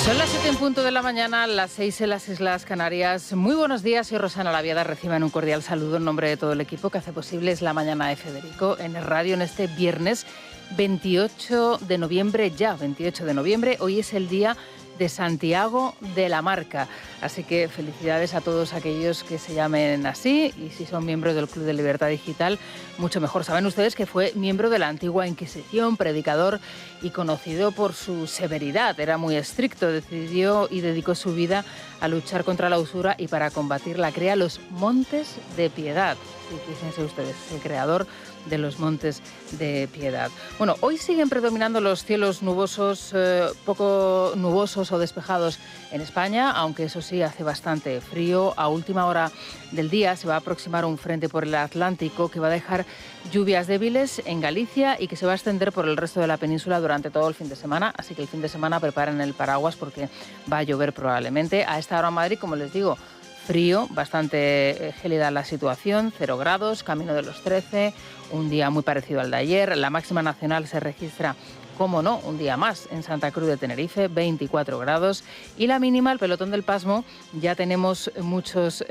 Son las 7 en punto de la mañana, las 6 en las Islas Canarias. Muy buenos días, soy Rosana Laviada. Reciban un cordial saludo en nombre de todo el equipo que hace posible Es la Mañana de Federico en el radio en este viernes 28 de noviembre, ya 28 de noviembre. Hoy es el día de Santiago de la Marca. Así que felicidades a todos aquellos que se llamen así y si son miembros del Club de Libertad Digital, mucho mejor. Saben ustedes que fue miembro de la antigua Inquisición, predicador y conocido por su severidad. Era muy estricto, decidió y dedicó su vida a luchar contra la usura y para combatirla crea los Montes de Piedad. Y fíjense ustedes, el creador de los Montes de Piedad. Bueno, hoy siguen predominando los cielos nubosos, poco nubosos o despejados en España, aunque eso sí hace bastante frío. A última hora del día se va a aproximar un frente por el Atlántico que va a dejar lluvias débiles en Galicia y que se va a extender por el resto de la península durante todo el fin de semana. Así que el fin de semana preparen el paraguas porque va a llover probablemente. A esta hora en Madrid, como les digo, frío, bastante gélida la situación, 0 grados, camino de los 13, un día muy parecido al de ayer. La máxima nacional se registra, cómo no, un día más en Santa Cruz de Tenerife, 24 grados. Y la mínima, el pelotón del pasmo, ya tenemos muchos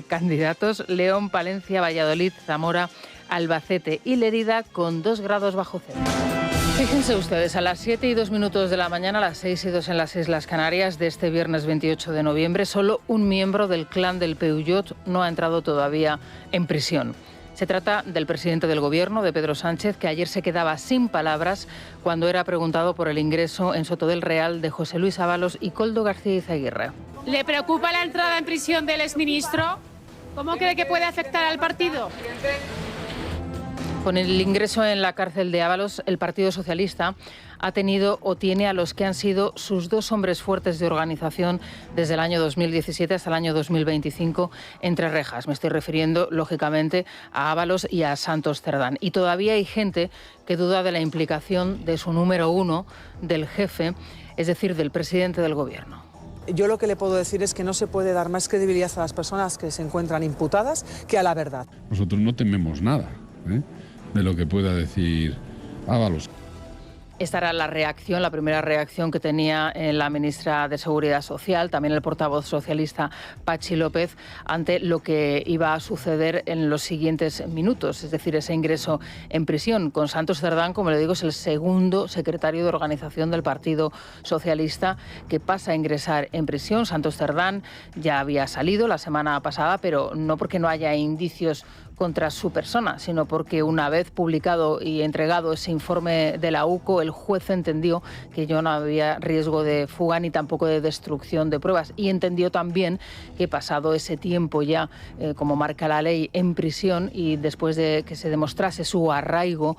candidatos. León, Palencia, Valladolid, Zamora, Albacete y Lérida con 2 grados bajo cero. Fíjense ustedes, a las 7 y 2 minutos de la mañana, a las 6 y 2 en las Islas Canarias de este viernes 28 de noviembre, solo un miembro del clan del Peugeot no ha entrado todavía en prisión. Se trata del presidente del Gobierno, de Pedro Sánchez, que ayer se quedaba sin palabras cuando era preguntado por el ingreso en Soto del Real de José Luis Ábalos y Koldo García Izaguirre. ¿Le preocupa la entrada en prisión del exministro? ¿Cómo cree que puede afectar al partido? Con el ingreso en la cárcel de Ábalos, el Partido Socialista ha tenido o tiene a los que han sido sus 2 hombres fuertes de organización desde el año 2017 hasta el año 2025 entre rejas. Me estoy refiriendo, lógicamente, a Ábalos y a Santos Cerdán. Y todavía hay gente que duda de la implicación de su número 1, del jefe, es decir, del presidente del Gobierno. Yo lo que le puedo decir es que no se puede dar más credibilidad a las personas que se encuentran imputadas que a la verdad. Nosotros no tememos nada, de lo que pueda decir Ábalos. Esta era la reacción, la primera reacción que tenía la ministra de Seguridad Social, también el portavoz socialista Patxi López, ante lo que iba a suceder en los siguientes minutos, es decir, ese ingreso en prisión. Con Santos Cerdán, como le digo, es el segundo secretario de organización del Partido Socialista que pasa a ingresar en prisión. Santos Cerdán ya había salido la semana pasada, pero no porque no haya indicios contra su persona, sino porque una vez publicado y entregado ese informe de la UCO, el juez entendió que no había riesgo de fuga ni tampoco de destrucción de pruebas y entendió también que pasado ese tiempo ya, como marca la ley, en prisión y después de que se demostrase su arraigo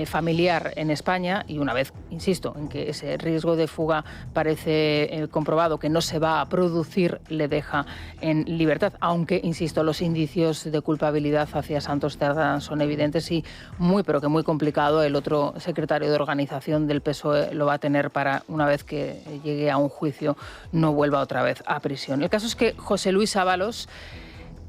familiar en España y una vez, insisto, en que ese riesgo de fuga parece comprobado que no se va a producir, le deja en libertad, aunque, insisto, los indicios de culpabilidad hacia Santos Cerdán son evidentes y muy, pero que muy complicado. El otro secretario de organización del PSOE lo va a tener para, una vez que llegue a un juicio, no vuelva otra vez a prisión. El caso es que José Luis Ábalos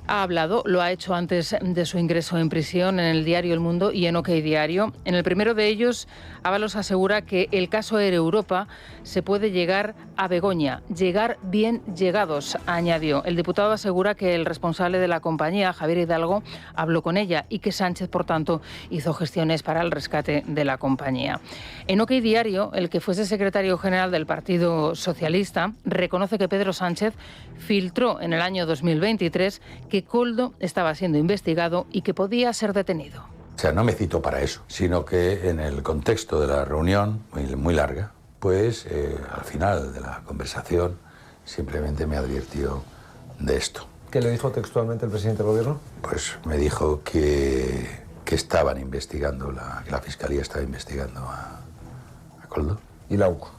ha hablado, lo ha hecho antes de su ingreso en prisión en el diario El Mundo y en OK Diario. En el primero de ellos, Ábalos asegura que el caso Air Europa se puede llegar a Begoña, llegar bien llegados, añadió. El diputado asegura que el responsable de la compañía, Javier Hidalgo, habló con ella y que Sánchez, por tanto, hizo gestiones para el rescate de la compañía. En OK Diario, el que fuese secretario general del Partido Socialista reconoce que Pedro Sánchez filtró en el año 2023 que Koldo estaba siendo investigado y que podía ser detenido. O sea, no me citó para eso, sino que en el contexto de la reunión, muy larga, pues al final de la conversación simplemente me advirtió de esto. ¿Qué le dijo textualmente el presidente del Gobierno? Pues me dijo que estaban investigando, que la Fiscalía estaba investigando a Koldo. ¿Y la UCO?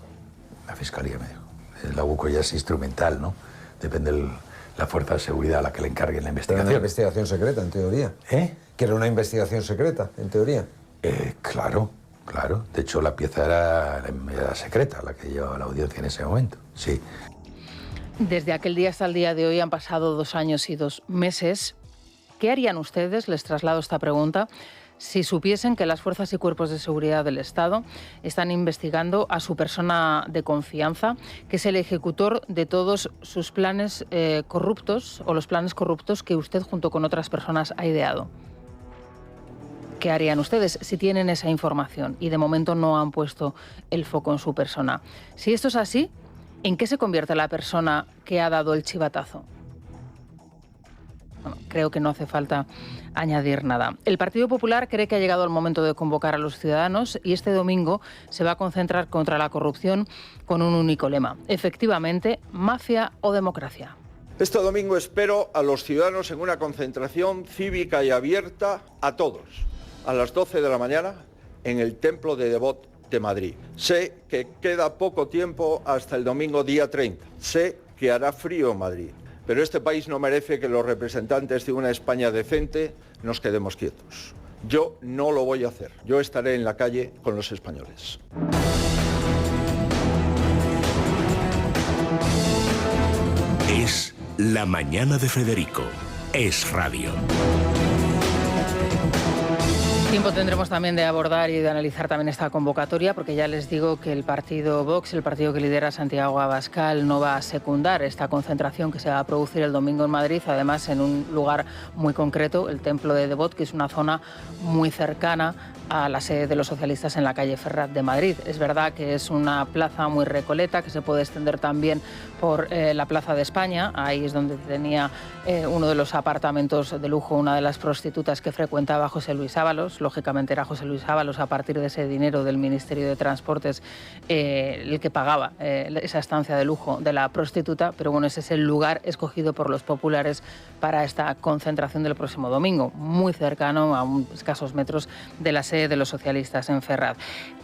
La Fiscalía me dijo. La UCO ya es instrumental, ¿no? Depende la fuerza de seguridad a la que le encarguen la investigación. Era una investigación secreta, en teoría. Que era una investigación secreta, en teoría. Claro. De hecho, la pieza era secreta, la que llevaba la audiencia en ese momento. Sí. Desde aquel día hasta el día de hoy han pasado 2 años y 2 meses. ¿Qué harían ustedes? Les traslado esta pregunta. si supiesen que las fuerzas y cuerpos de seguridad del Estado están investigando a su persona de confianza, que es el ejecutor de todos sus planes corruptos o los planes corruptos que usted junto con otras personas ha ideado. ¿Qué harían ustedes si tienen esa información y de momento no han puesto el foco en su persona? Si esto es así, ¿en qué se convierte la persona que ha dado el chivatazo? Bueno, creo que no hace falta añadir nada. El Partido Popular cree que ha llegado el momento de convocar a los ciudadanos y este domingo se va a concentrar contra la corrupción con un único lema. Efectivamente, mafia o democracia. Este domingo espero a los ciudadanos en una concentración cívica y abierta a todos, a las 12 de la mañana en el Templo de Devot de Madrid. Sé que queda poco tiempo hasta el domingo día 30. Sé que hará frío en Madrid. Pero este país no merece que los representantes de una España decente nos quedemos quietos. Yo no lo voy a hacer. Yo estaré en la calle con los españoles. Es La Mañana de Federico. Es Radio. Tiempo tendremos también de abordar y de analizar también esta convocatoria, porque ya les digo que el partido Vox, el partido que lidera Santiago Abascal, no va a secundar esta concentración que se va a producir el domingo en Madrid, además en un lugar muy concreto, el Templo de Devot, que es una zona muy cercana a la sede de los socialistas en la calle Ferrat de Madrid. Es verdad que es una plaza muy recoleta, que se puede extender también por la Plaza de España. Ahí es donde tenía uno de los apartamentos de lujo, una de las prostitutas que frecuentaba José Luis Ábalos. Lógicamente era José Luis Ábalos, a partir de ese dinero del Ministerio de Transportes, el que pagaba esa estancia de lujo de la prostituta. Pero bueno, ese es el lugar escogido por los populares para esta concentración del próximo domingo, muy cercano, a escasos metros de la sede de los socialistas en Ferraz.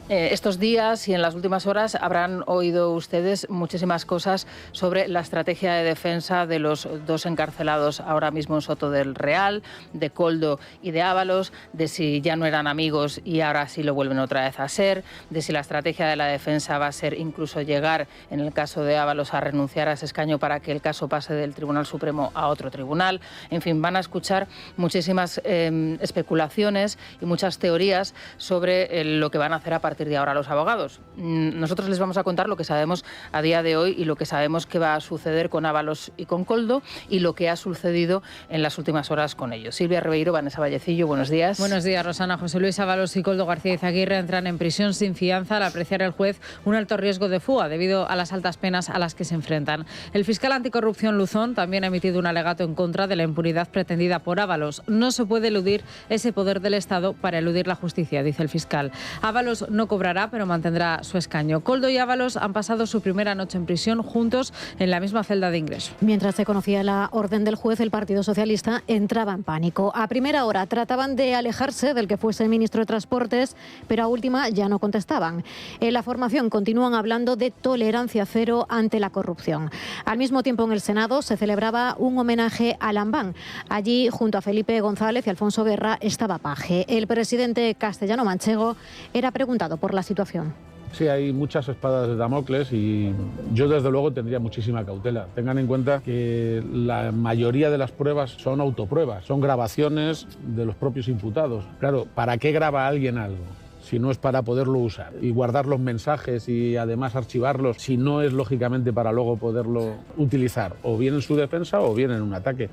Estos días y en las últimas horas habrán oído ustedes muchísimas cosas sobre la estrategia de defensa de los dos encarcelados ahora mismo en Soto del Real, de Koldo y de Ábalos, de si ya no eran amigos y ahora sí lo vuelven otra vez a ser, de si la estrategia de la defensa va a ser incluso llegar, en el caso de Ábalos, a renunciar a ese escaño para que el caso pase del Tribunal Supremo a otro tribunal. En fin, van a escuchar muchísimas especulaciones y muchas teorías sobre lo que van a hacer a partir de ahora los abogados. Nosotros les vamos a contar lo que sabemos a día de hoy y lo que sabemos que va a suceder con Ábalos y con Koldo y lo que ha sucedido en las últimas horas con ellos. Silvia Ribeiro, Vanessa Vallecillo, buenos días. Buenos días, Rosana. José Luis Ábalos y Koldo García Izaguirre entran en prisión sin fianza al apreciar el juez un alto riesgo de fuga debido a las altas penas a las que se enfrentan. El fiscal anticorrupción Luzón también ha emitido un alegato en contra de la impunidad pretendida por Ábalos. No se puede eludir ese poder del Estado para eludir la justicia, dice el fiscal. Ábalos no cobrará, pero mantendrá su escaño. Koldo y Ábalos han pasado su primera noche en prisión juntos en la misma celda de ingreso. Mientras se conocía la orden del juez, el Partido Socialista entraba en pánico. A primera hora trataban de alejarse del que fuese ministro de Transportes, pero a última ya no contestaban. En la formación continúan hablando de tolerancia cero ante la corrupción. Al mismo tiempo, en el Senado se celebraba un homenaje a Lambán. Allí, junto a Felipe González y Alfonso Guerra, estaba Paje. El presidente castellano-manchego era preguntado por la situación. Sí, hay muchas espadas de Damocles y yo desde luego tendría muchísima cautela. Tengan en cuenta que la mayoría de las pruebas son autopruebas, son grabaciones de los propios imputados. Claro, ¿para qué graba alguien algo? Si no es para poderlo usar y guardar los mensajes y además archivarlos, si no es lógicamente para luego poderlo utilizar, o bien en su defensa o bien en un ataque.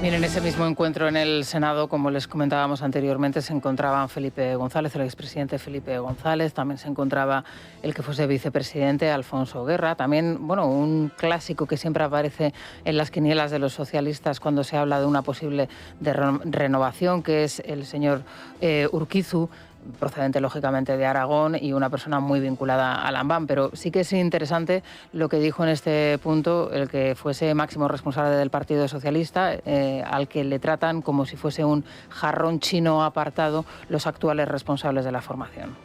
Bien, en ese mismo encuentro en el Senado, como les comentábamos anteriormente, se encontraban Felipe González, el expresidente Felipe González, también se encontraba el que fuese vicepresidente, Alfonso Guerra, también, bueno, un clásico que siempre aparece en las quinielas de los socialistas cuando se habla de una posible renovación, que es el señor Urquizu, procedente lógicamente de Aragón y una persona muy vinculada a Lambán, pero sí que es interesante lo que dijo en este punto el que fuese máximo responsable del Partido Socialista, al que le tratan como si fuese un jarrón chino apartado los actuales responsables de la formación.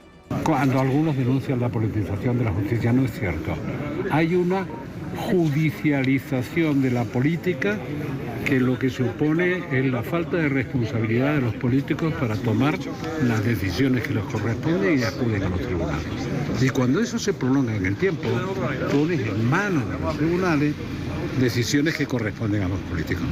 Cuando algunos denuncian la politización de la justicia, no es cierto. Hay una judicialización de la política que lo que supone es la falta de responsabilidad de los políticos para tomar las decisiones que les corresponden y acuden a los tribunales. Y cuando eso se prolonga en el tiempo, pones en manos de los tribunales decisiones que corresponden a los políticos.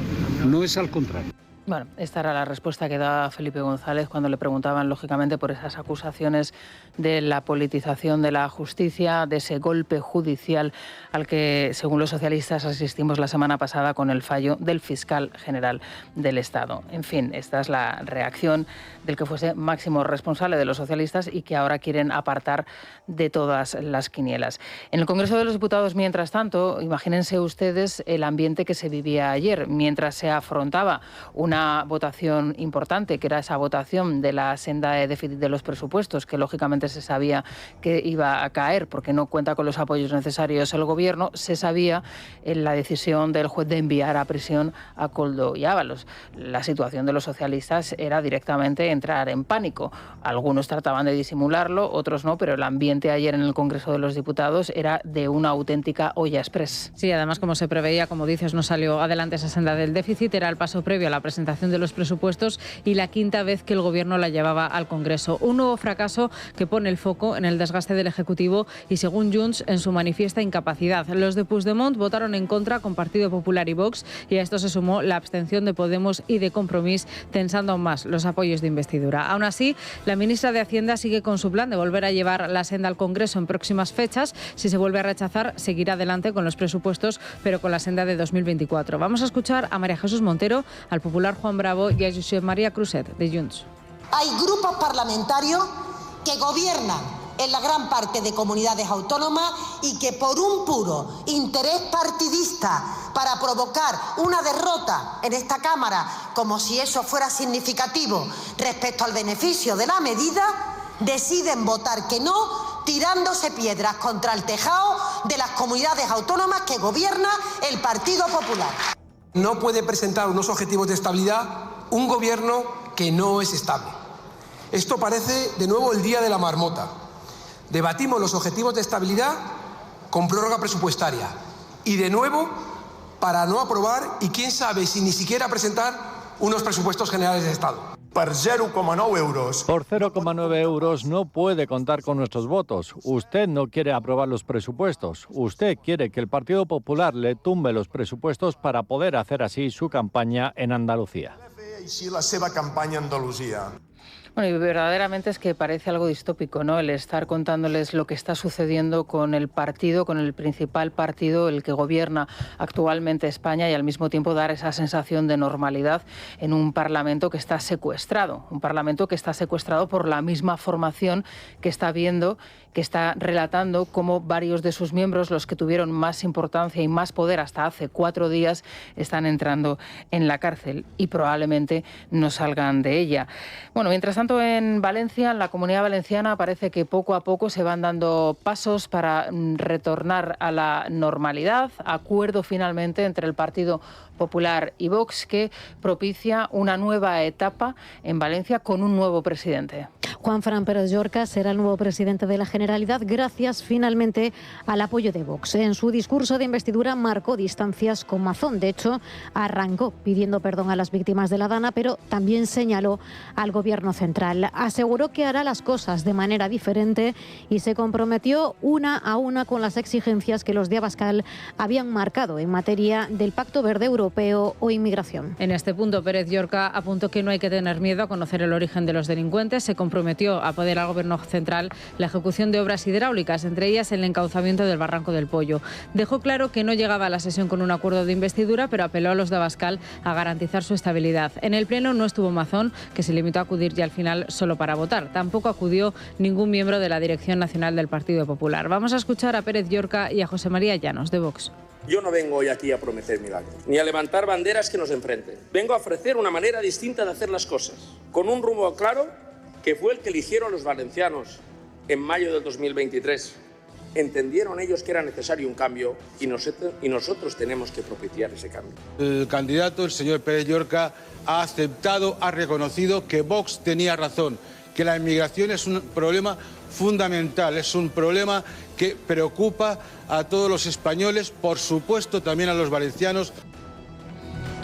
No es al contrario. Bueno, esta era la respuesta que da Felipe González cuando le preguntaban, lógicamente, por esas acusaciones de la politización de la justicia, de ese golpe judicial al que, según los socialistas, asistimos la semana pasada con el fallo del fiscal general del Estado. En fin, esta es la reacción del que fuese máximo responsable de los socialistas y que ahora quieren apartar de todas las quinielas. En el Congreso de los Diputados, mientras tanto, imagínense ustedes el ambiente que se vivía ayer, mientras se afrontaba una votación importante, que era esa votación de la senda de déficit de los presupuestos, que lógicamente se sabía que iba a caer porque no cuenta con los apoyos necesarios el Gobierno. Se sabía en la decisión del juez de enviar a prisión a Koldo y Ábalos. La situación de los socialistas era directamente entrar en pánico. Algunos trataban de disimularlo, otros no, pero el ambiente ayer en el Congreso de los Diputados era de una auténtica olla express. Sí, además, como se preveía, como dices, no salió adelante esa senda del déficit, era el paso previo a la presentación de los presupuestos y la quinta vez que el Gobierno la llevaba al Congreso. Un nuevo fracaso que pone el foco en el desgaste del Ejecutivo y, según Junts, en su manifiesta incapacidad. Los de Puigdemont votaron en contra con Partido Popular y Vox, y a esto se sumó la abstención de Podemos y de Compromís, tensando aún más los apoyos de investidura. Aún así, la ministra de Hacienda sigue con su plan de volver a llevar la senda al Congreso en próximas fechas. Si se vuelve a rechazar, seguirá adelante con los presupuestos, pero con la senda de 2024. Vamos a escuchar a María Jesús Montero, al popular Juan Bravo y a Josep María Cruzet, de Junts. Hay grupos parlamentarios que gobiernan en la gran parte de comunidades autónomas y que por un puro interés partidista para provocar una derrota en esta Cámara, como si eso fuera significativo respecto al beneficio de la medida, deciden votar que no, tirándose piedras contra el tejado de las comunidades autónomas que gobierna el Partido Popular. No puede presentar unos objetivos de estabilidad un gobierno que no es estable. Esto parece de nuevo el día de la marmota. Debatimos los objetivos de estabilidad con prórroga presupuestaria y de nuevo para no aprobar y quién sabe si ni siquiera presentar unos presupuestos generales de Estado. Por 0,9 euros. Por 0,9 euros no puede contar con nuestros votos. Usted no quiere aprobar los presupuestos. Usted quiere que el Partido Popular le tumbe los presupuestos para poder hacer así su campaña en Andalucía. Així la seva campanya a Andalusia. Bueno, y verdaderamente es que parece algo distópico, ¿no? El estar contándoles lo que está sucediendo con el partido, con el principal partido, el que gobierna actualmente España, y al mismo tiempo dar esa sensación de normalidad en un Parlamento que está secuestrado. Un Parlamento que está secuestrado por la misma formación que está viendo, que está relatando cómo varios de sus miembros, los que tuvieron más importancia y más poder hasta hace 4 días, están entrando en la cárcel y probablemente no salgan de ella. Bueno, mientras tanto, en Valencia, en la Comunidad Valenciana, parece que poco a poco se van dando pasos para retornar a la normalidad. Acuerdo finalmente entre el Partido Popular y Vox, que propicia una nueva etapa en Valencia con un nuevo presidente. Juanfran Pérez Llorca será el nuevo presidente de la Generalidad gracias finalmente al apoyo de Vox. En su discurso de investidura marcó distancias con Mazón. De hecho, arrancó pidiendo perdón a las víctimas de la Dana, pero también señaló al Gobierno central. Aseguró que hará las cosas de manera diferente y se comprometió una a una con las exigencias que los de Abascal habían marcado en materia del Pacto Verde Europeo o inmigración. En este punto, Pérez Llorca apuntó que no hay que tener miedo a conocer el origen de los delincuentes. Se comprometió a poder al Gobierno central la ejecución de obras hidráulicas, entre ellas el encauzamiento del Barranco del Pollo. Dejó claro que no llegaba a la sesión con un acuerdo de investidura, pero apeló a los de Abascal a garantizar su estabilidad. En el Pleno no estuvo Mazón, que se limitó a acudir ya al final solo para votar. Tampoco acudió ningún miembro de la Dirección Nacional del Partido Popular. Vamos a escuchar a Pérez Llorca y a José María Llanos, de Vox. Yo no vengo hoy aquí a prometer milagros, ni a levantar banderas que nos enfrenten. Vengo a ofrecer una manera distinta de hacer las cosas, con un rumbo claro que fue el que eligieron los valencianos en mayo del 2023. Entendieron ellos que era necesario un cambio y nosotros tenemos que propiciar ese cambio. El candidato, el señor Pérez Llorca, ha aceptado, ha reconocido que Vox tenía razón, que la inmigración es un problema fundamental, es un problema que preocupa a todos los españoles, por supuesto también a los valencianos.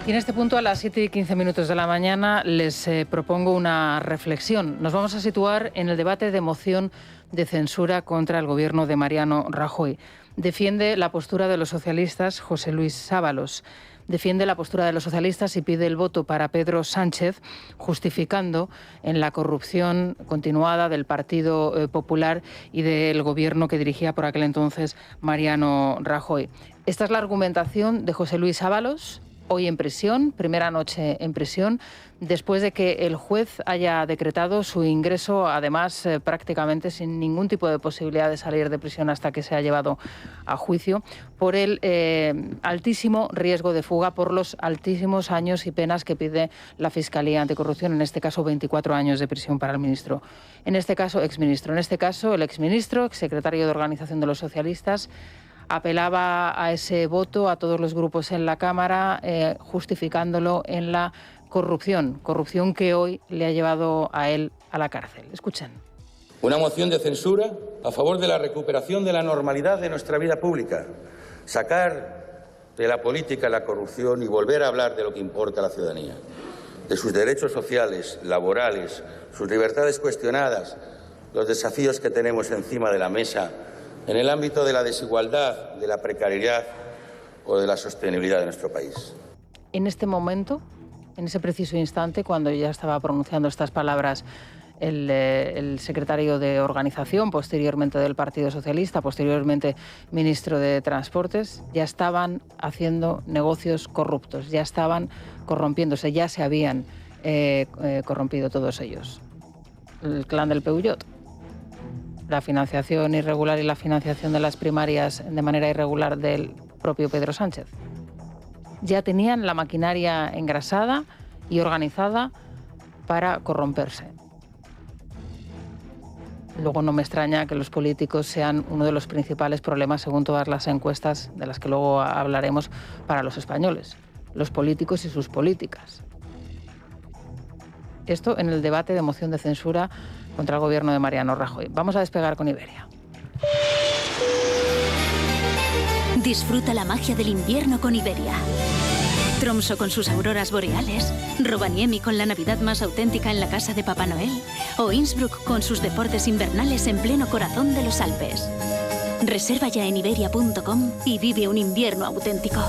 Y en este punto, a las 7:15 de la mañana, les propongo una reflexión. Nos vamos a situar en el debate de moción de censura contra el gobierno de Mariano Rajoy. Defiende la postura de los socialistas José Luis Ábalos. defiende la postura de los socialistas y pide el voto para Pedro Sánchez, justificando en la corrupción continuada del Partido Popular y del gobierno que dirigía por aquel entonces Mariano Rajoy. Esta es la argumentación de José Luis Ábalos, hoy en prisión, primera noche en prisión, después de que el juez haya decretado su ingreso, además prácticamente sin ningún tipo de posibilidad de salir de prisión hasta que sea llevado a juicio, por el altísimo riesgo de fuga, por los altísimos años y penas que pide la Fiscalía Anticorrupción, en este caso 24 años de prisión para el ministro. En este caso, exministro. En este caso, el exministro, exsecretario de Organización de los Socialistas, apelaba a ese voto a todos los grupos en la Cámara, justificándolo en la corrupción que hoy le ha llevado a él a la cárcel. Escuchen. Una moción de censura a favor de la recuperación de la normalidad de nuestra vida pública, sacar de la política la corrupción y volver a hablar de lo que importa a la ciudadanía, de sus derechos sociales, laborales, sus libertades cuestionadas, los desafíos que tenemos encima de la mesa en el ámbito de la desigualdad, de la precariedad o de la sostenibilidad de nuestro país. En este momento, en ese preciso instante, cuando ya estaba pronunciando estas palabras el secretario de Organización, posteriormente del Partido Socialista, posteriormente ministro de Transportes, ya estaban haciendo negocios corruptos, ya estaban corrompiéndose, ya se habían corrompido todos ellos. El clan del Peugeot. La financiación irregular y la financiación de las primarias de manera irregular del propio Pedro Sánchez. Ya tenían la maquinaria engrasada y organizada para corromperse. Luego no me extraña que los políticos sean uno de los principales problemas, según todas las encuestas de las que luego hablaremos, para los españoles. Los políticos y sus políticas. Esto en el debate de moción de censura contra el gobierno de Mariano Rajoy. Vamos a despegar con Iberia. Disfruta la magia del invierno con Iberia. Tromsø con sus auroras boreales, Rovaniemi con la Navidad más auténtica en la casa de Papá Noel, o Innsbruck con sus deportes invernales en pleno corazón de los Alpes. Reserva ya en iberia.com y vive un invierno auténtico.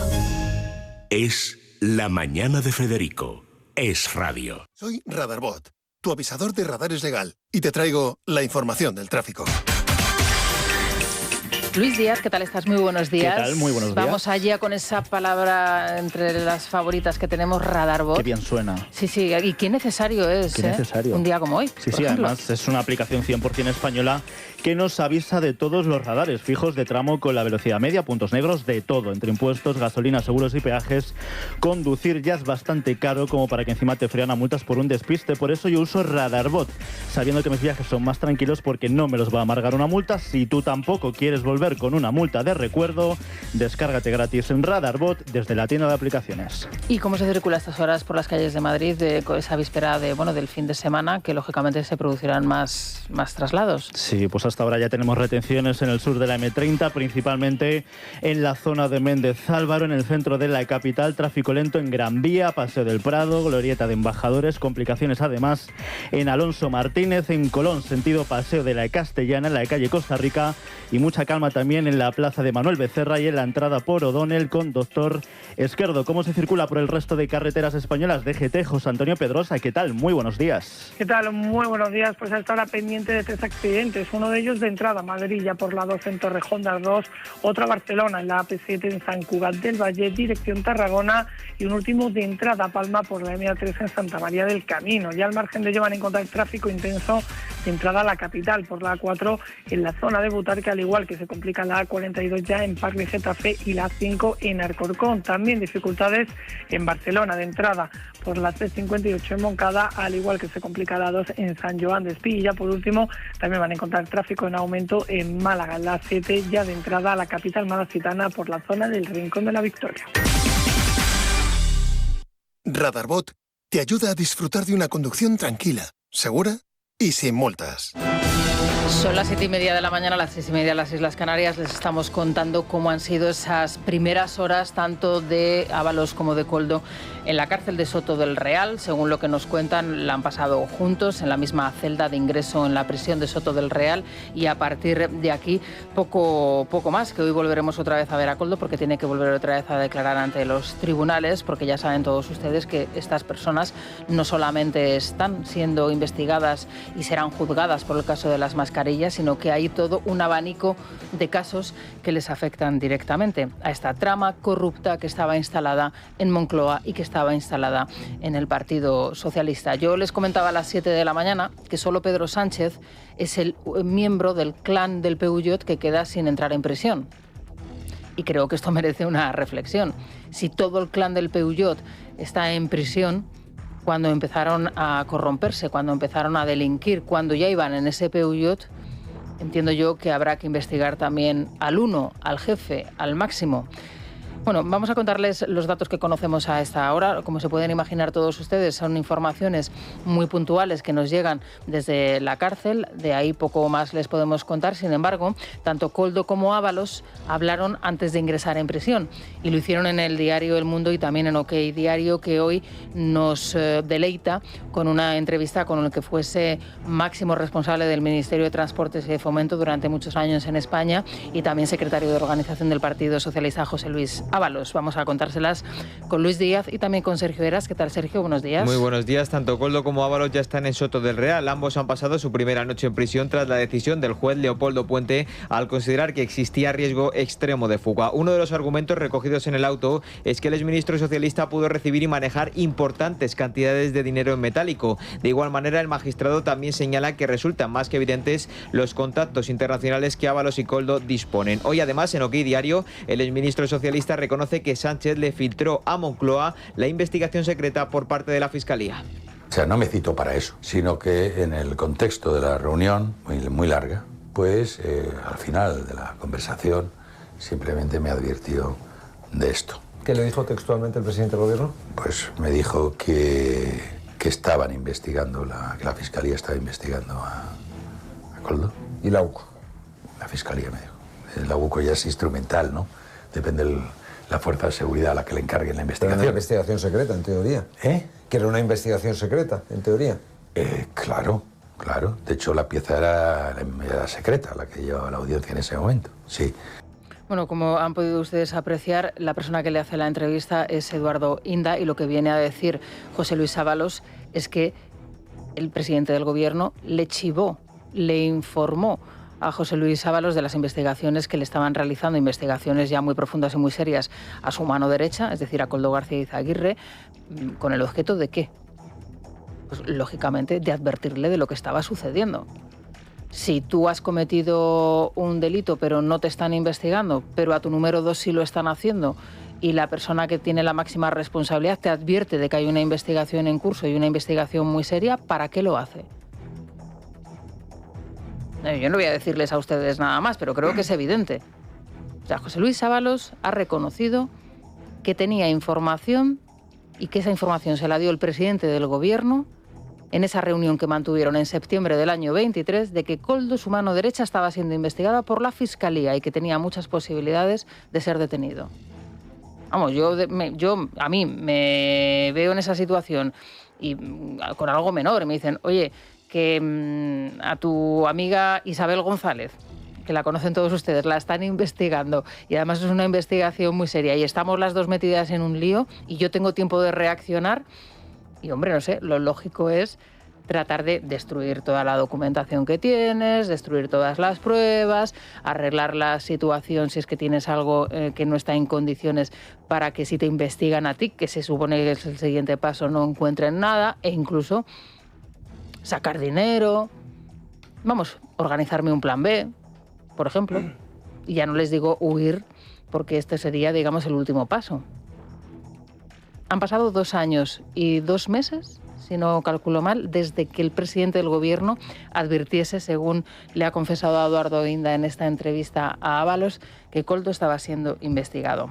Es la mañana de Federico. Es radio. Soy Radarbot, tu avisador de radares legal, y te traigo la información del tráfico. Luis Díaz, ¿qué tal estás? Muy buenos días. ¿Qué tal? Muy buenos días. Vamos allá con esa palabra entre las favoritas que tenemos, Radarbot. Qué bien suena. Sí, sí, y qué necesario es, qué necesario. Un día como hoy. Sí, sí, además es una aplicación 100% española que nos avisa de todos los radares fijos de tramo con la velocidad media, puntos negros, de todo, entre impuestos, gasolina, seguros y peajes. Conducir ya es bastante caro como para que encima te frean a multas por un despiste. Por eso yo uso Radarbot, sabiendo que mis viajes son más tranquilos porque no me los va a amargar una multa. Si tú tampoco quieres volver con una multa de recuerdo, descárgate gratis en Radarbot desde la tienda de aplicaciones. ¿Y cómo se circula a estas horas por las calles de Madrid, esa víspera del fin de semana, que lógicamente se producirán más traslados? Sí, pues hasta ahora ya tenemos retenciones en el sur de la M30, principalmente en la zona de Méndez Álvaro, en el centro de la capital, tráfico lento en Gran Vía, Paseo del Prado, Glorieta de Embajadores, complicaciones además en Alonso Martínez, en Colón, sentido Paseo de la Castellana, en la calle Costa Rica, y mucha calma también en la plaza de Manuel Becerra y en la entrada por O'Donnell con Doctor Esquerdo. ¿Cómo se circula por el resto de carreteras españolas? DGT, José Antonio Pedrosa, ¿qué tal? Muy buenos días. ¿Qué tal? Muy buenos días. Pues a esta hora pendiente de 3 accidentes. Uno de ellos de entrada a Madrid, ya por la 2 en Torrejón de Ardoz, otro a Barcelona en la AP7 en San Cugat del Valle, dirección Tarragona, y un último de entrada a Palma por la M3 en Santa María del Camino. Ya al margen de ello van a encontrar tráfico intenso de entrada a la capital por la A4 en la zona de Butarque, al igual que se complica la A42 ya en Parque Getafe y la A5 en Alcorcón. También dificultades en Barcelona de entrada por la C58 en Moncada, al igual que se complica la 2 en San Joan de Espí. Y ya por último también van a encontrar tráfico en aumento en Málaga, la 7 ya de entrada a la capital malacitana por la zona del Rincón de la Victoria. Radarbot te ayuda a disfrutar de una conducción tranquila, segura y sin multas. Son las 7:30 de la mañana, las 6:30 en las Islas Canarias. Les estamos contando cómo han sido esas primeras horas tanto de Ábalos como de Koldo en la cárcel de Soto del Real. Según lo que nos cuentan, la han pasado juntos en la misma celda de ingreso en la prisión de Soto del Real, y a partir de aquí poco más, que hoy volveremos otra vez a ver a Koldo porque tiene que volver otra vez a declarar ante los tribunales, porque ya saben todos ustedes que estas personas no solamente están siendo investigadas y serán juzgadas por el caso de las mascarillas, sino que hay todo un abanico de casos que les afectan directamente a esta trama corrupta que estaba instalada en Moncloa y que estaba instalada en el Partido Socialista. Yo les comentaba a las 7 de la mañana que solo Pedro Sánchez es el miembro del clan del Peugeot que queda sin entrar en prisión. Y creo que esto merece una reflexión. Si todo el clan del Peugeot está en prisión, cuando empezaron a corromperse, cuando empezaron a delinquir, cuando ya iban en ese Peugeot, entiendo yo que habrá que investigar también al uno, al jefe, al máximo. Bueno, vamos a contarles los datos que conocemos a esta hora. Como se pueden imaginar todos ustedes, son informaciones muy puntuales que nos llegan desde la cárcel. De ahí poco más les podemos contar. Sin embargo, tanto Koldo como Ábalos hablaron antes de ingresar en prisión. Y lo hicieron en el diario El Mundo y también en OK Diario, que hoy nos deleita con una entrevista con el que fuese máximo responsable del Ministerio de Transportes y de Fomento durante muchos años en España y también secretario de organización del Partido Socialista, José Luis Ábalos. Vamos a contárselas con Luis Díaz y también con Sergio Heras. ¿Qué tal, Sergio? Buenos días. Muy buenos días. Tanto Koldo como Ábalos ya están en Soto del Real. Ambos han pasado su primera noche en prisión tras la decisión del juez Leopoldo Puente al considerar que existía riesgo extremo de fuga. Uno de los argumentos recogidos en el auto es que el exministro socialista pudo recibir y manejar importantes cantidades de dinero en metálico. De igual manera, el magistrado también señala que resultan más que evidentes los contactos internacionales que Ábalos y Koldo disponen. Hoy, además, en OK Diario, el exministro socialista reconoce que Sánchez le filtró a Moncloa la investigación secreta por parte de la Fiscalía. O sea, no me citó para eso, sino que en el contexto de la reunión, muy larga, pues al final de la conversación simplemente me advirtió de esto. ¿Qué le dijo textualmente el presidente del gobierno? Pues me dijo que estaban investigando, que la Fiscalía estaba investigando a Koldo. ¿Y la UCO? La Fiscalía me dijo. La UCO ya es instrumental, ¿no? Depende la fuerza de seguridad a la que le encarguen la investigación. Era una investigación secreta, en teoría. Que era una investigación secreta, en teoría. Claro. De hecho, la pieza era secreta, la que llevaba la audiencia en ese momento. Sí. Bueno, como han podido ustedes apreciar, la persona que le hace la entrevista es Eduardo Inda, y lo que viene a decir José Luis Ábalos es que el presidente del gobierno le chivó, le informó a José Luis Ábalos de las investigaciones que le estaban realizando, investigaciones ya muy profundas y muy serias a su mano derecha, es decir, a Koldo García Izaguirre, con el objeto de ¿qué? Pues lógicamente de advertirle de lo que estaba sucediendo. Si tú has cometido un delito pero no te están investigando, pero a tu número 2 sí lo están haciendo, y la persona que tiene la máxima responsabilidad te advierte de que hay una investigación en curso y una investigación muy seria, ¿para qué lo hace? Yo no voy a decirles a ustedes nada más, pero creo que es evidente. O sea, José Luis Ábalos ha reconocido que tenía información y que esa información se la dio el presidente del gobierno en esa reunión que mantuvieron en septiembre del año 23, de que Koldo, su mano derecha, estaba siendo investigada por la Fiscalía y que tenía muchas posibilidades de ser detenido. Vamos, yo a mí me veo en esa situación y con algo menor y me dicen, oye, que a tu amiga Isabel González, que la conocen todos ustedes, la están investigando y además es una investigación muy seria y estamos las dos metidas en un lío y yo tengo tiempo de reaccionar y, hombre, no sé, lo lógico es tratar de destruir toda la documentación que tienes, destruir todas las pruebas, arreglar la situación si es que tienes algo que no está en condiciones para que si te investigan a ti, que se supone que es el siguiente paso, no encuentren nada e incluso sacar dinero, vamos, organizarme un plan B, por ejemplo, y ya no les digo huir, porque este sería, digamos, el último paso. Han pasado 2 años y 2 meses, si no calculo mal, desde que el presidente del gobierno advirtiese, según le ha confesado a Eduardo Inda en esta entrevista a Ábalos, que Koldo estaba siendo investigado.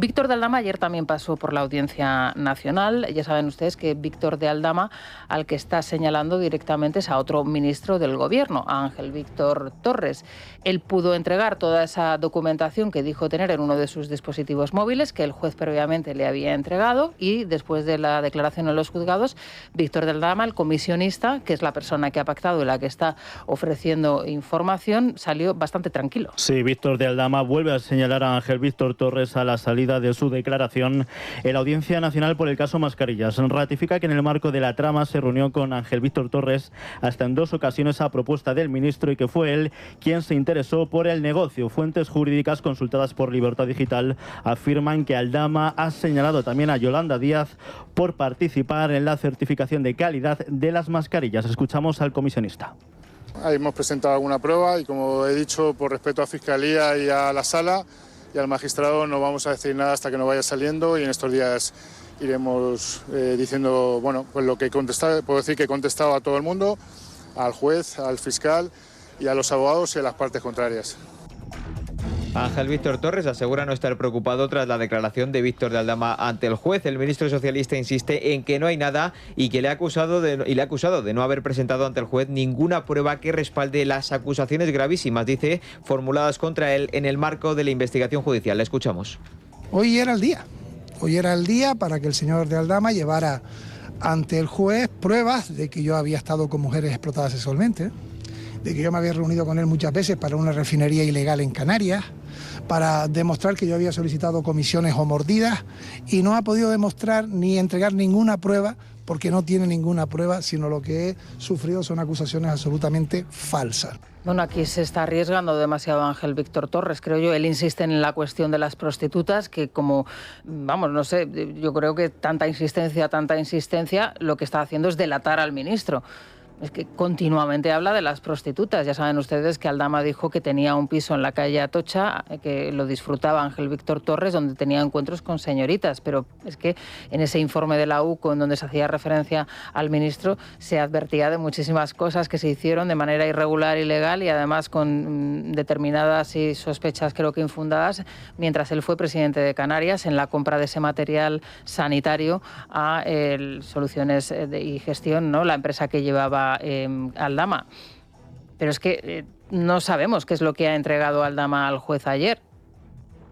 Víctor de Aldama ayer también pasó por la Audiencia Nacional. Ya saben ustedes que Víctor de Aldama, al que está señalando directamente, es a otro ministro del Gobierno, a Ángel Víctor Torres. Él pudo entregar toda esa documentación que dijo tener en uno de sus dispositivos móviles, que el juez previamente le había entregado, y después de la declaración en los juzgados, Víctor de Aldama, el comisionista, que es la persona que ha pactado y la que está ofreciendo información, salió bastante tranquilo. Sí, Víctor de Aldama vuelve a señalar a Ángel Víctor Torres a la salida de su declaración en la Audiencia Nacional por el caso Mascarillas. Ratifica que en el marco de la trama se reunió con Ángel Víctor Torres hasta en 2 ocasiones a propuesta del ministro y que fue él quien se interesó por el negocio. Fuentes jurídicas consultadas por Libertad Digital afirman que Aldama ha señalado también a Yolanda Díaz por participar en la certificación de calidad de las mascarillas. Escuchamos al comisionista. Ahí hemos presentado alguna prueba y, como he dicho, por respeto a Fiscalía y a la Sala y al magistrado, no vamos a decir nada hasta que no vaya saliendo, y en estos días iremos diciendo, bueno, pues lo que he contestado. Puedo decir que he contestado a todo el mundo, al juez, al fiscal y a los abogados y a las partes contrarias. Ángel Víctor Torres asegura no estar preocupado tras la declaración de Víctor de Aldama ante el juez. El ministro socialista insiste en que no hay nada y que le ha acusado de no haber presentado ante el juez ninguna prueba que respalde las acusaciones gravísimas, dice, formuladas contra él en el marco de la investigación judicial. Le escuchamos. Hoy era el día. Hoy era el día para que el señor de Aldama llevara ante el juez pruebas de que yo había estado con mujeres explotadas sexualmente, de que yo me había reunido con él muchas veces para una refinería ilegal en Canarias, para demostrar que yo había solicitado comisiones o mordidas, y no ha podido demostrar ni entregar ninguna prueba, porque no tiene ninguna prueba, sino lo que he sufrido son acusaciones absolutamente falsas. Bueno, aquí se está arriesgando demasiado Ángel Víctor Torres, creo yo. Él insiste en la cuestión de las prostitutas, que como, vamos, no sé, yo creo que tanta insistencia, lo que está haciendo es delatar al ministro. Es que continuamente habla de las prostitutas. Ya saben ustedes que Aldama dijo que tenía un piso en la calle Atocha, que lo disfrutaba Ángel Víctor Torres, donde tenía encuentros con señoritas. Pero es que en ese informe de la UCO, en donde se hacía referencia al ministro, se advertía de muchísimas cosas que se hicieron de manera irregular, ilegal y además con determinadas y sospechas, creo que infundadas, mientras él fue presidente de Canarias, en la compra de ese material sanitario a Soluciones y Gestión, ¿no?, la empresa que llevaba Aldama. Pero es que no sabemos qué es lo que ha entregado Aldama al juez ayer.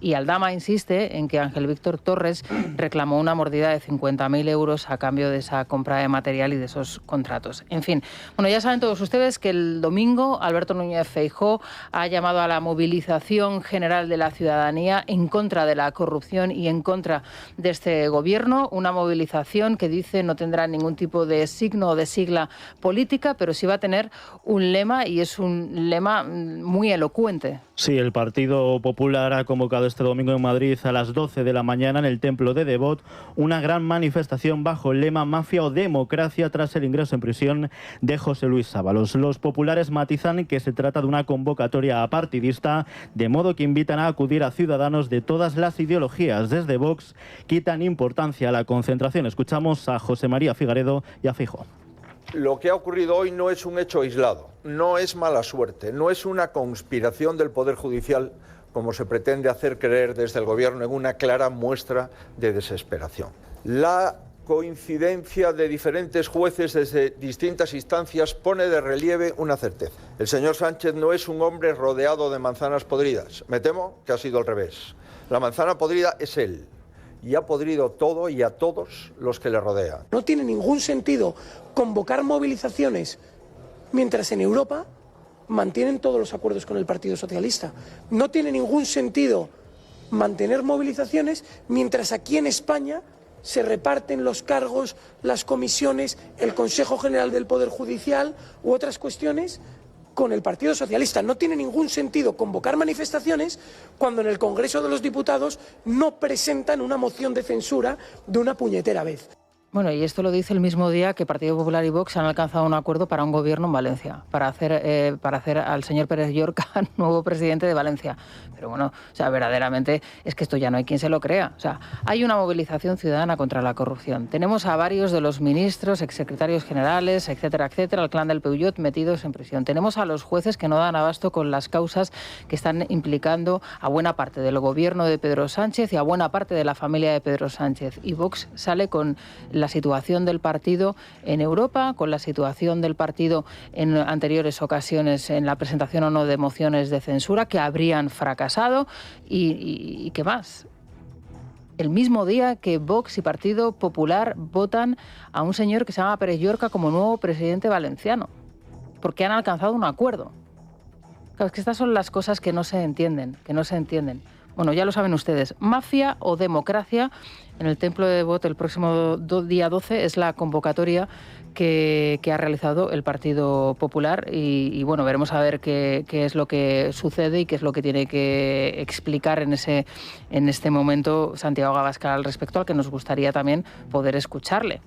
Y Aldama insiste en que Ángel Víctor Torres reclamó una mordida de 50.000 euros a cambio de esa compra de material y de esos contratos. En fin, bueno, ya saben todos ustedes que el domingo Alberto Núñez Feijóo ha llamado a la movilización general de la ciudadanía en contra de la corrupción y en contra de este gobierno. Una movilización que dice no tendrá ningún tipo de signo o de sigla política, pero sí va a tener un lema, y es un lema muy elocuente. Sí, el Partido Popular ha convocado este domingo en Madrid a las 12 de la mañana en el Templo de Devot una gran manifestación bajo el lema Mafia o Democracia tras el ingreso en prisión de José Luis Ábalos. Los populares matizan que se trata de una convocatoria apartidista, de modo que invitan a acudir a ciudadanos de todas las ideologías. Desde Vox quitan importancia a la concentración. Escuchamos a José María Figaredo y a Feijóo. Lo que ha ocurrido hoy no es un hecho aislado, no es mala suerte, no es una conspiración del Poder Judicial, como se pretende hacer creer desde el Gobierno, en una clara muestra de desesperación. La coincidencia de diferentes jueces desde distintas instancias pone de relieve una certeza. El señor Sánchez no es un hombre rodeado de manzanas podridas. Me temo que ha sido al revés. La manzana podrida es él. Y ha podrido todo y a todos los que le rodean. No tiene ningún sentido convocar movilizaciones mientras en Europa mantienen todos los acuerdos con el Partido Socialista. No tiene ningún sentido mantener movilizaciones mientras aquí en España se reparten los cargos, las comisiones, el Consejo General del Poder Judicial u otras cuestiones con el Partido Socialista. No tiene ningún sentido convocar manifestaciones cuando en el Congreso de los Diputados no presentan una moción de censura de una puñetera vez. Bueno, y esto lo dice el mismo día que Partido Popular y Vox han alcanzado un acuerdo para un gobierno en Valencia, para hacer al señor Pérez Llorca nuevo presidente de Valencia. Pero bueno, o sea, verdaderamente es que esto ya no hay quien se lo crea. O sea, hay una movilización ciudadana contra la corrupción. Tenemos a varios de los ministros, exsecretarios generales, etcétera, etcétera, el clan del Peugeot metidos en prisión. Tenemos a los jueces que no dan abasto con las causas que están implicando a buena parte del gobierno de Pedro Sánchez y a buena parte de la familia de Pedro Sánchez. Y Vox sale con la situación del partido en Europa, con la situación del partido en anteriores ocasiones en la presentación o no de mociones de censura que habrían fracasado y ¿qué más? El mismo día que Vox y Partido Popular votan a un señor que se llama Pérez Llorca como nuevo presidente valenciano, porque han alcanzado un acuerdo. Claro, es que estas son las cosas que no se entienden, Bueno, ya lo saben ustedes, mafia o democracia en el Templo de Devot el próximo día 12 es la convocatoria que ha realizado el Partido Popular y bueno, veremos a ver qué es lo que sucede y qué es lo que tiene que explicar en este momento Santiago Abascal al respecto, al que nos gustaría también poder escucharle.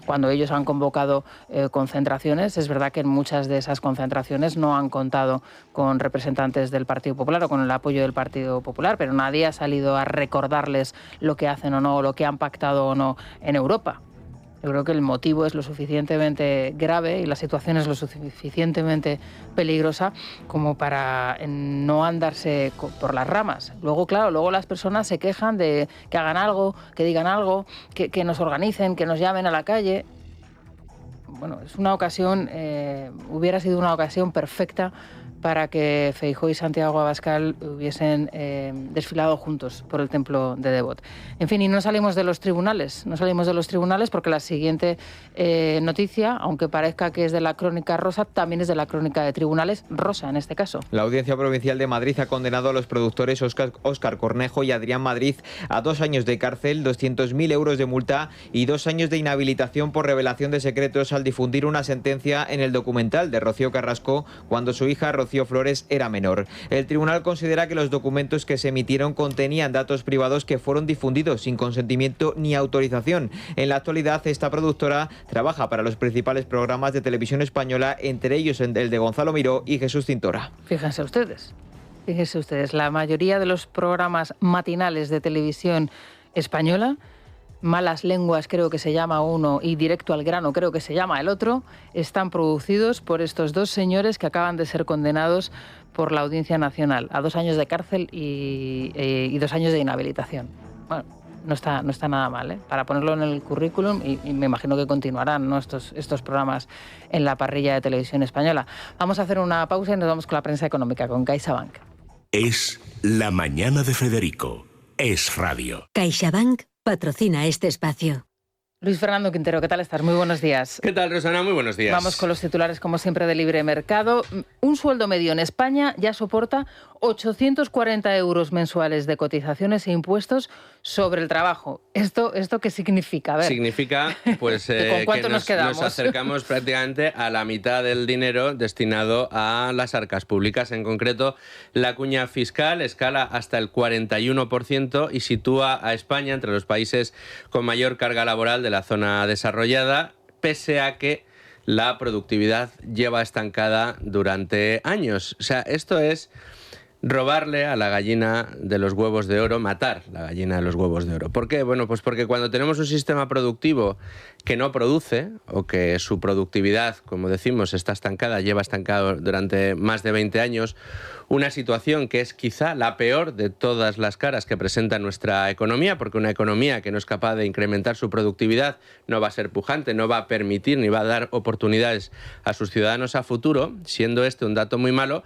Cuando ellos han convocado concentraciones, es verdad que en muchas de esas concentraciones no han contado con representantes del Partido Popular o con el apoyo del Partido Popular, pero nadie ha salido a recordarles lo que hacen o no, o lo que han pactado o no en Europa. Yo creo que el motivo es lo suficientemente grave y la situación es lo suficientemente peligrosa como para no andarse por las ramas. Luego, claro, las personas se quejan de que hagan algo, que digan algo, que nos organicen, que nos llamen a la calle. Bueno, es una ocasión, hubiera sido una ocasión perfecta para que Feijóo y Santiago Abascal hubiesen desfilado juntos por el Templo de Devot. En fin, y no salimos de los tribunales porque la siguiente noticia, aunque parezca que es de la crónica rosa, también es de la crónica de tribunales rosa en este caso. La Audiencia Provincial de Madrid ha condenado a los productores Óscar Cornejo y Adrián Madrid a 2 años de cárcel, 200.000 euros de multa y 2 años de inhabilitación por revelación de secretos al difundir una sentencia en el documental de Rocío Carrasco cuando su hija Rocío Flores era menor. El tribunal considera que los documentos que se emitieron contenían datos privados que fueron difundidos sin consentimiento ni autorización. En la actualidad, esta productora trabaja para los principales programas de televisión española, entre ellos el de Gonzalo Miró y Jesús Cintora. Fíjense ustedes, la mayoría de los programas matinales de televisión española, Malas Lenguas creo que se llama uno y Directo al Grano creo que se llama el otro, están producidos por estos 2 señores que acaban de ser condenados por la Audiencia Nacional a 2 años de cárcel y 2 años de inhabilitación. Bueno, no está nada mal, para ponerlo en el currículum y me imagino que continuarán, ¿no? estos programas en la parrilla de televisión española. Vamos a hacer una pausa y nos vamos con la prensa económica, con CaixaBank. Es la mañana de Federico. Es radio. CaixaBank patrocina este espacio. Luis Fernando Quintero, ¿qué tal estás? Muy buenos días. ¿Qué tal, Rosana? Muy buenos días. Vamos con los titulares, como siempre, de Libre Mercado. Un sueldo medio en España ya soporta 840 euros mensuales de cotizaciones e impuestos sobre el trabajo. ¿Esto qué significa? A ver. Significa pues, ¿con cuánto que nos acercamos prácticamente a la mitad del dinero destinado a las arcas públicas. En concreto, la cuña fiscal escala hasta el 41% y sitúa a España entre los países con mayor carga laboral de la zona desarrollada, pese a que la productividad lleva estancada durante años. O sea, esto es robarle a la gallina de los huevos de oro, matar la gallina de los huevos de oro. ¿Por qué? Bueno, pues porque cuando tenemos un sistema productivo que no produce o que su productividad, como decimos, está estancada, lleva estancado durante más de 20 años, una situación que es quizá la peor de todas las caras que presenta nuestra economía, porque una economía que no es capaz de incrementar su productividad no va a ser pujante, no va a permitir ni va a dar oportunidades a sus ciudadanos a futuro, siendo este un dato muy malo.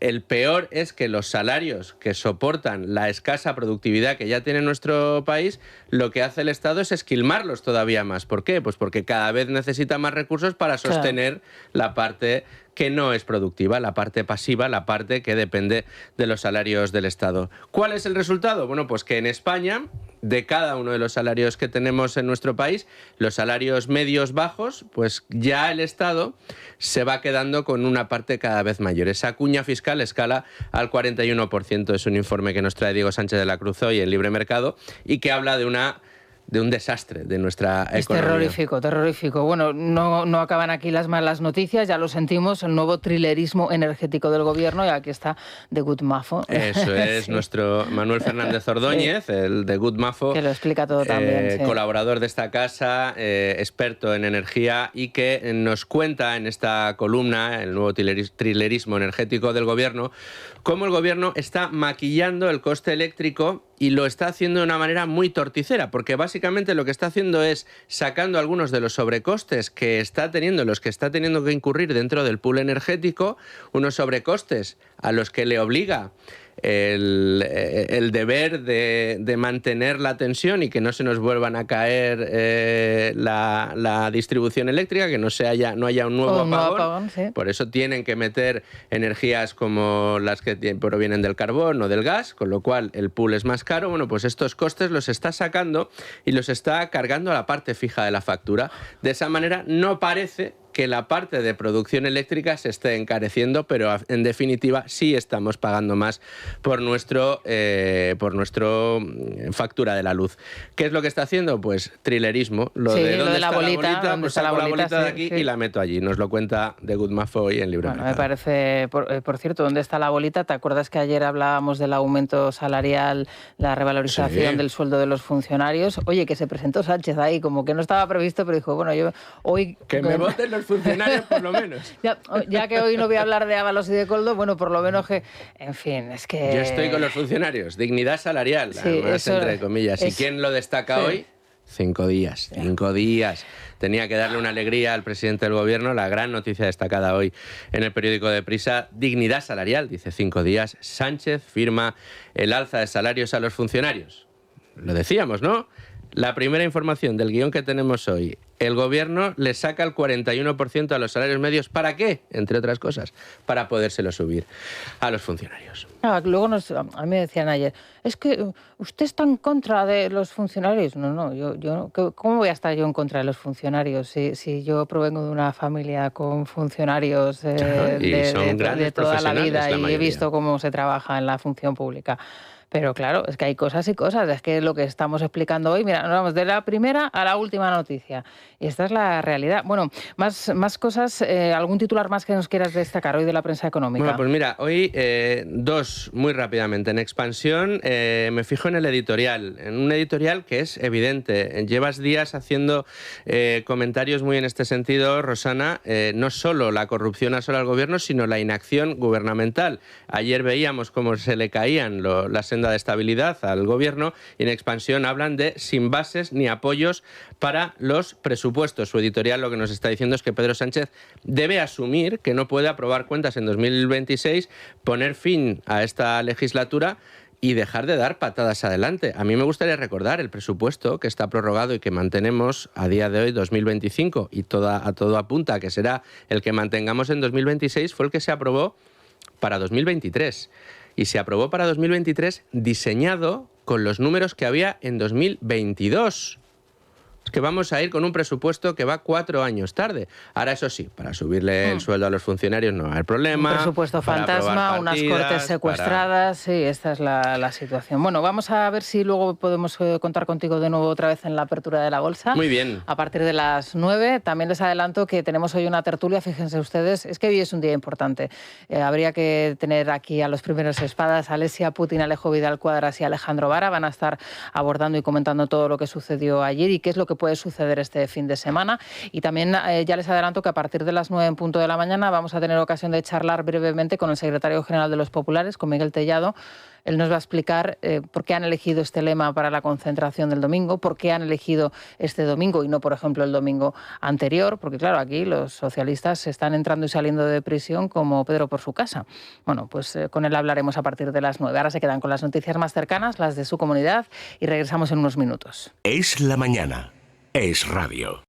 El peor es que los salarios que soportan la escasa productividad que ya tiene nuestro país, lo que hace el Estado es esquilmarlos todavía más. ¿Por qué? Pues porque cada vez necesita más recursos para sostener la parte que no es productiva, la parte pasiva, la parte que depende de los salarios del Estado. ¿Cuál es el resultado? Bueno, pues que en España, de cada uno de los salarios que tenemos en nuestro país, los salarios medios bajos, pues ya el Estado se va quedando con una parte cada vez mayor. Esa cuña fiscal escala al 41%. Es un informe que nos trae Diego Sánchez de la Cruz hoy en Libre Mercado y que habla de una de un desastre de nuestra economía. Terrorífico, terrorífico. Bueno, no acaban aquí las malas noticias, ya lo sentimos, el nuevo trilerismo energético del gobierno, y aquí está The Good Mafo. Eso es, sí. Nuestro Manuel Fernández Ordóñez, sí. El The Good Mafo. Que lo explica todo también. Sí. Colaborador de esta casa, experto en energía, y que nos cuenta en esta columna, el nuevo trilerismo energético del gobierno, cómo el gobierno está maquillando el coste eléctrico y lo está haciendo de una manera muy torticera, porque básicamente lo que está haciendo es sacando algunos de los sobrecostes que está teniendo, los que está teniendo que incurrir dentro del pool energético, unos sobrecostes a los que le obliga el deber de mantener la tensión y que no se nos vuelvan a caer la distribución eléctrica, que no haya un nuevo apagón. Sí. Por eso tienen que meter energías como las que provienen del carbón o del gas, con lo cual el pool es más caro. Bueno, pues estos costes los está sacando y los está cargando a la parte fija de la factura. De esa manera no parece que la parte de producción eléctrica se esté encareciendo, pero en definitiva sí estamos pagando más por nuestro factura de la luz. ¿Qué es lo que está haciendo? Pues trilerismo. Lo sí, de dónde de la está bolita, la bolita, pues saco la bolita de aquí y la meto allí. Nos lo cuenta The Good Mafo hoy en Libre Mercado. Me parece, por cierto, ¿dónde está la bolita? ¿Te acuerdas que ayer hablábamos del aumento salarial, la revalorización del sueldo de los funcionarios? Oye, que se presentó Sánchez ahí, como que no estaba previsto, pero dijo, bueno, yo hoy... Que me voten los funcionarios por lo menos. Ya que hoy no voy a hablar de Ábalos y de Koldo, bueno, por lo menos que... En fin, es que... Yo estoy con los funcionarios. Dignidad salarial, sí, además, eso, entre comillas. ¿Y quién lo destaca hoy? 5 días. 5 días. Tenía que darle una alegría al presidente del gobierno. La gran noticia destacada hoy en el periódico Deprisa: dignidad salarial. Dice 5 días. Sánchez firma el alza de salarios a los funcionarios. Lo decíamos, ¿no? La primera información del guión que tenemos hoy: el gobierno le saca el 41% a los salarios medios. ¿Para qué? Entre otras cosas, para podérselo subir a los funcionarios. Luego a mí me decían ayer, es que usted está en contra de los funcionarios. No, yo ¿cómo voy a estar yo en contra de los funcionarios si yo provengo de una familia con funcionarios de toda la vida y he visto cómo se trabaja en la función pública? Pero claro, es que hay cosas y cosas, es que lo que estamos explicando hoy, mira, nos vamos de la primera a la última noticia. Y esta es la realidad. Bueno, más cosas, ¿algún titular más que nos quieras destacar hoy de la prensa económica? Bueno, pues mira, hoy dos, muy rápidamente. En Expansión me fijo en el editorial, en un editorial que es evidente. Llevas días haciendo comentarios muy en este sentido, Rosana, no solo la corrupción asola al gobierno, sino la inacción gubernamental. Ayer veíamos cómo se le caían las de estabilidad al gobierno, y en Expansión hablan de sin bases ni apoyos para los presupuestos. Su editorial lo que nos está diciendo es que Pedro Sánchez debe asumir que no puede aprobar cuentas en 2026, poner fin a esta legislatura y dejar de dar patadas adelante. A mí me gustaría recordar el presupuesto que está prorrogado y que mantenemos a día de hoy, 2025, y a todo apunta a que será el que mantengamos en 2026, fue el que se aprobó para 2023. Y se aprobó para 2023 diseñado con los números que había en 2022. Es que vamos a ir con un presupuesto que va 4 años tarde. Ahora, eso sí, para subirle el sueldo a los funcionarios no hay problema. Un presupuesto fantasma, unas cortes secuestradas, sí, esta es la situación. Bueno, vamos a ver si luego podemos contar contigo de nuevo otra vez en la apertura de la bolsa. Muy bien. A partir de las 9. También les adelanto que tenemos hoy una tertulia, fíjense ustedes, es que hoy es un día importante. Habría que tener aquí a los primeros espadas, Alesia Putin, Alejo Vidal Cuadras y Alejandro Vara. Van a estar abordando y comentando todo lo que sucedió ayer y qué es lo que puede suceder este fin de semana. Y también ya les adelanto que a partir de las 9 en punto de la mañana vamos a tener ocasión de charlar brevemente con el secretario general de los Populares, con Miguel Tellado. Él nos va a explicar por qué han elegido este lema para la concentración del domingo, por qué han elegido este domingo y no, por ejemplo, el domingo anterior, porque claro, aquí los socialistas están entrando y saliendo de prisión como Pedro por su casa. Bueno, pues con él hablaremos a partir de las 9. Ahora se quedan con las noticias más cercanas, las de su comunidad, y regresamos en unos minutos. Es la mañana. Es radio.